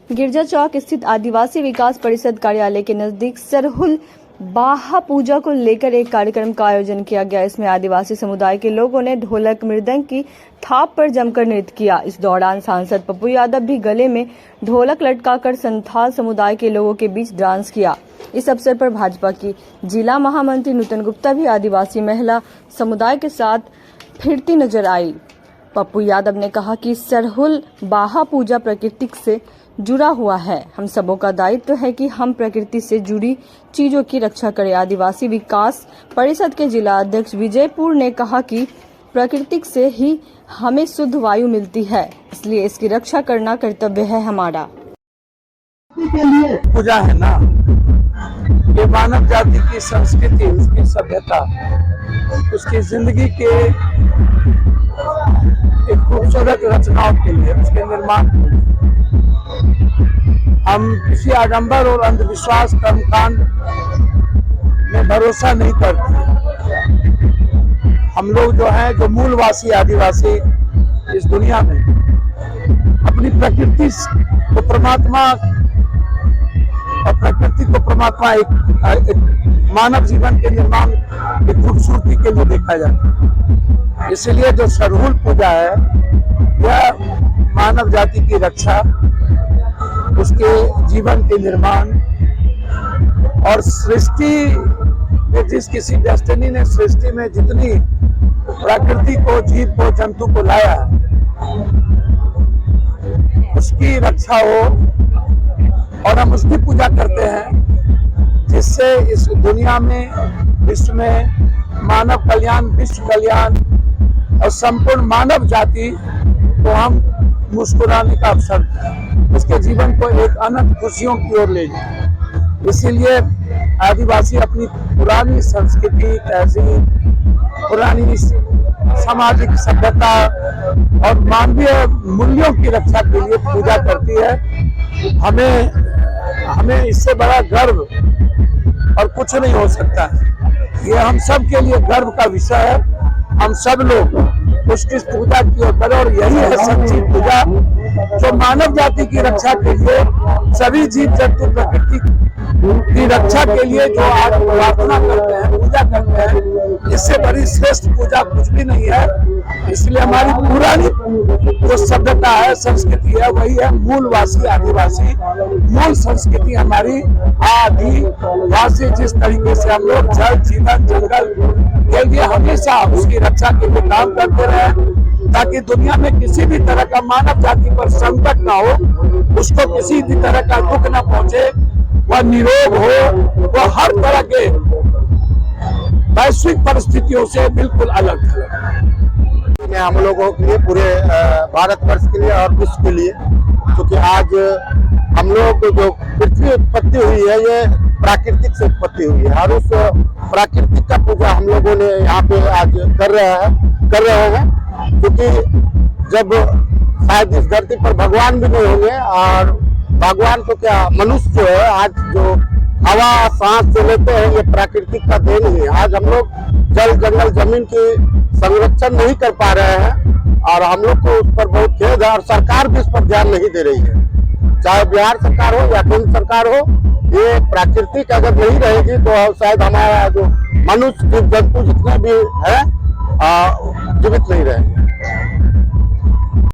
गिरजा चौक स्थित आदिवासी विकास परिषद कार्यालय के नजदीक सरहुल बाहा पूजा को लेकर एक कार्यक्रम का आयोजन किया गया। इसमें आदिवासी समुदाय के लोगों ने ढोलक मृदंग की थाप पर जमकर नृत्य किया। इस दौरान सांसद पप्पू यादव भी गले में ढोलक लटकाकर संथाल समुदाय के लोगों के बीच डांस किया। इस अवसर पर भाजपा की जिला महामंत्री नूतन गुप्ता भी आदिवासी महिला समुदाय के साथ फिरती नजर आई। पप्पू यादव ने कहा कि सरहुल बाहा पूजा प्रकृति से जुड़ा हुआ है। हम सबों का दायित्व है कि हम प्रकृति से जुड़ी चीजों की रक्षा करें। आदिवासी विकास परिषद के जिला अध्यक्ष विजयपुर ने कहा कि प्रकृति से ही हमें शुद्ध वायु मिलती है, इसलिए इसकी रक्षा करना कर्तव्य है हमारा। पूजा है ना, ये मानव जाति की संस्कृति, उसकी सभ्यता, उसकी जिंदगी के एक खूबसूरत रचनाओं के लिए, उसके निर्माण के लिए हम किसी आडंबर और अंधविश्वास कर्मकांड में भरोसा नहीं करते। हम लोग जो हैं, जो मूलवासी आदिवासी इस दुनिया में अपनी प्रकृति को परमात्मा और प्रकृति को परमात्मा एक मानव जीवन के निर्माण की खूबसूरती के लिए देखा जाता है। इसलिए जो सरहुल पूजा है, यह मानव जाति की रक्षा, उसके जीवन के निर्माण और सृष्टि में जिस किसी डेस्टिनी ने सृष्टि में जितनी प्रकृति को, जीव को, जंतु को लाया, उसकी रक्षा हो और हम उसकी पूजा करते हैं, जिससे इस दुनिया में, विश्व में मानव कल्याण, विश्व कल्याण और संपूर्ण मानव जाति को हम मुस्कुराने का अवसर दें, उसके जीवन को एक अनंत खुशियों की ओर ले जाए। इसीलिए आदिवासी अपनी पुरानी संस्कृति, तहजीब, पुरानी सामाजिक सभ्यता और मानवीय मूल्यों की रक्षा के लिए पूजा करती है। हमें इससे बड़ा गर्व और कुछ नहीं हो सकता है। ये हम सब के लिए गर्व का विषय है। हम सब लोग उसकी पूजा की ओर करें और यही है सच्ची पूजा, जो मानव जाति की रक्षा के लिए, सभी जीव जंतु प्रकृति की रक्षा के लिए जो आज प्रार्थना करते हैं, पूजा करते हैं, इससे बड़ी श्रेष्ठ पूजा कुछ भी नहीं है। इसलिए हमारी पुरानी जो सभ्यता है, संस्कृति है, वही है मूलवासी आदिवासी। मूल संस्कृति हमारी आदिवासी, जिस तरीके से हम लोग जल, जीवन, जंगल के लिए हमेशा उसकी रक्षा के लिए काम करते रहे, ताकि दुनिया में किसी भी तरह का मानव जाति पर संकट ना हो, उसको किसी भी तरह का दुख ना पहुंचे, वह निरोग हो, वह हर तरह के वैश्विक परिस्थितियों से बिल्कुल अलग है। हम लोगों के लिए, पूरे भारतवर्ष के लिए और विश्व के लिए, क्योंकि आज हम लोग जो पृथ्वी उत्पत्ति हुई है, ये प्राकृतिक से उत्पत्ति हुई है और उस प्राकृतिक का पूजा हम लोगों ने यहाँ पे आज कर रहे हैं, क्योंकि जब शायद इस धरती पर भगवान भी नहीं होंगे, और भगवान तो क्या, मनुष्य जो है आज जो हवा सांस जो लेते हैं, ये प्राकृतिक का देन ही है। आज हम लोग जल, जंगल, जमीन की संरक्षण नहीं कर पा रहे हैं और हम लोग को उस पर बहुत खेद है और सरकार भी इस पर ध्यान नहीं दे रही है। चाहे बिहार सरकार हो या केंद्र सरकार हो, ये प्राकृतिक अगर नहीं रहेगी तो शायद हमारा जो मनुष्य, जीव जंतु जितने भी है जीवित नहीं रहेंगे।